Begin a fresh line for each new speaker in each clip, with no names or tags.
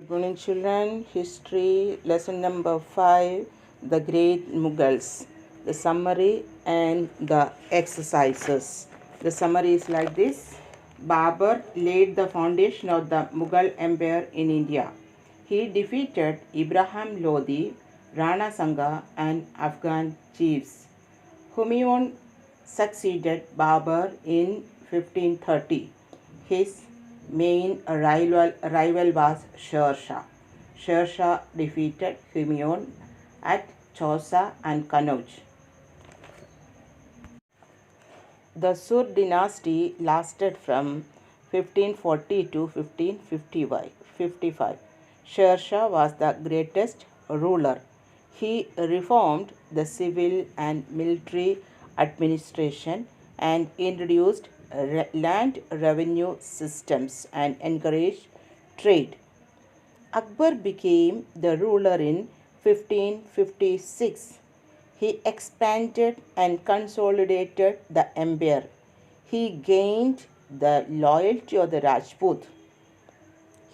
Good morning, children. History lesson number 5, The Great Mughals. The summary and the exercises. The summary is like this. Babur laid the foundation of the Mughal Empire in India. He defeated Ibrahim Lodi, Rana Sanga and Afghan chiefs. Humayun succeeded Babur in 1530. His main rival was Sher Shah. Sher Shah defeated Humayun at Chausa and Kannauj. The Sur dynasty lasted from 1540 to 1555. Sher Shah was the greatest ruler. He reformed the civil and military administration and introduced land revenue systems and encouraged trade. Akbar became the ruler in 1556. He expanded and consolidated the empire. He gained the loyalty of the Rajput.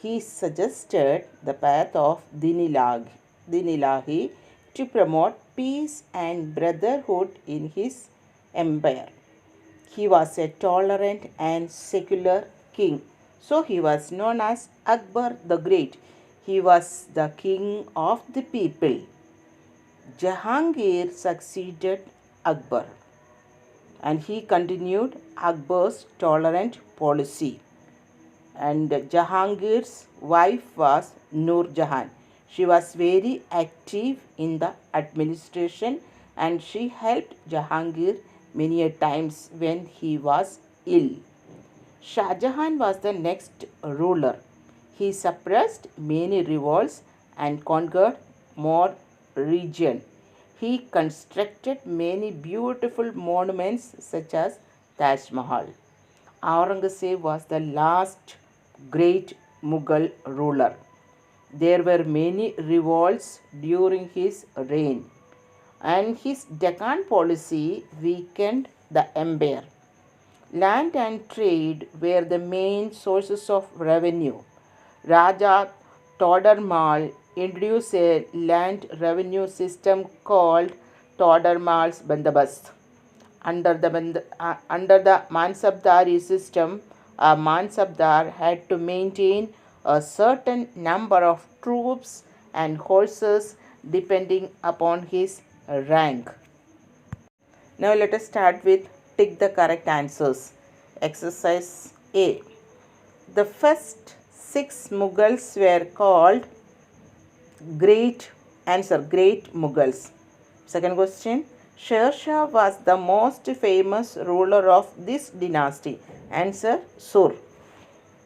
He suggested the path of Din-i-Ilahi to promote peace and brotherhood in his empire. He was a tolerant and secular king. So he was known as Akbar the Great. He was the king of the people. Jahangir succeeded Akbar and he continued Akbar's tolerant policy. And Jahangir's wife was Nur Jahan. She was very active in the administration and she helped Jahangir many a times when he was ill. Shah Jahan was the next ruler. He suppressed many revolts and conquered more region. He constructed many beautiful monuments such as Taj Mahal. Aurangzeb was the last great Mughal ruler. There were many revolts during his reign, and his Deccan policy weakened the empire. Land and trade were the main sources of revenue. Raja Todarmal introduced a land revenue system called Todarmal's Bandobast. Under the Mansabdari system, a Mansabdar had to maintain a certain number of troops and horses depending upon his rank. Now let us start with tick the correct answers. Exercise A. The first 6 Mughals were called Great Mughals. Second question. Sher Shah was the most famous ruler of this dynasty. Answer Sur.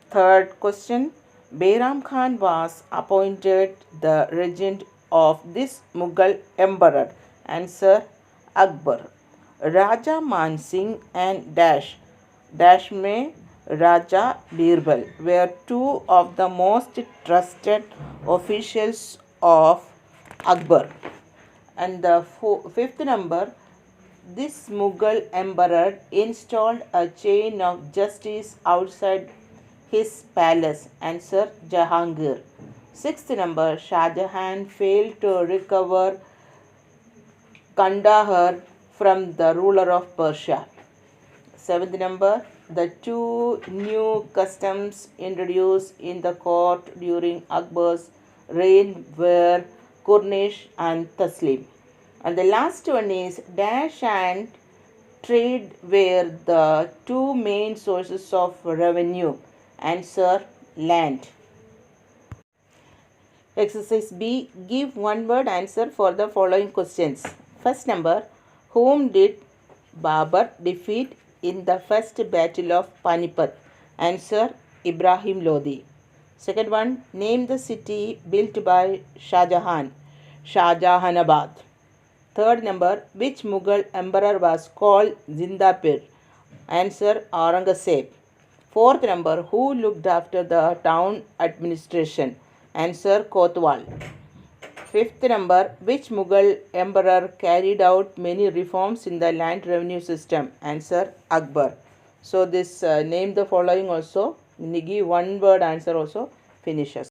Third question. Bairam Khan was appointed the regent of this Mughal emperor. Answer Akbar. Raja Man Singh and Dash Mein Raja Birbal were 2 of the most trusted officials of Akbar. And the fifth number, this Mughal emperor installed a chain of justice outside his palace. Answer Jahangir. Sixth number, Shah Jahan failed to recover Kandahar from the ruler of Persia. Seventh number, the 2 new customs introduced in the court during Akbar's reign were Kurnish and Taslim. And the last one is dash and trade were the 2 main sources of revenue. Answer land. Exercise B. Give one word answer for the following questions. First number, whom did Babur defeat in the first battle of Panipat? Answer Ibrahim Lodi. Second one, name the city built by Shah Jahan. Shahjahanabad. Third number, which Mughal emperor was called Zindapir? Answer Aurangzeb. Fourth number, who looked after the town administration? Answer Kotwal. Fifth number, which Mughal emperor carried out many reforms in the land revenue system? Answer Akbar. So this name the following also, give one word answer also finishes.